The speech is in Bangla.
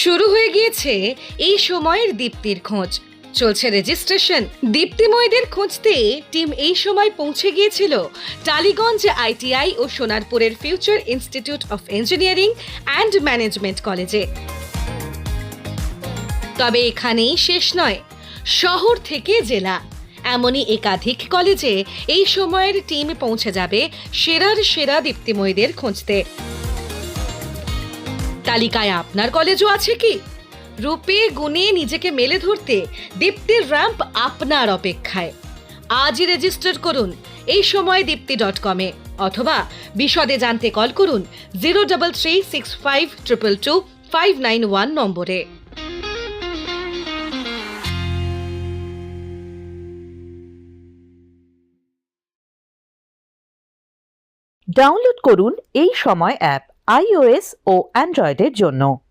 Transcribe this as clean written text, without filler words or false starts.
শুরু হয়ে গিয়েছে এই সময়ের দীপ্তির খোঁজ। চলছে রেজিস্ট্রেশন। দীপ্তিময়দের খুঁজতে টিম এই সময় পৌঁছে গিয়েছিল টালিগঞ্জ আইটিআই ও সোনারপুরের Future Institute of Engineering and Management কলেজে। তবে এখানেই শেষ নয়, শহর থেকে জেলা এমনই একাধিক কলেজে এই সময়ের টিম পৌঁছে যাবে সেরার সেরা দীপ্তিময়দের খুঁজতে। তালিকায় আপনার কলেজও আছে কি? রূপে গুণে নিজেকে মেলে ধরতে দীপ্তির র্যাম্প আপনার অপেক্ষায়। আজই রেজিস্টার করুন এই সময় দীপ্তি.com-এ অথবা বিশদে জানতে কল করুন 03365222 নম্বরে। ডাউনলোড করুন এই সময় অ্যাপ iOS ও অ্যান্ড্রয়েডের জন্য।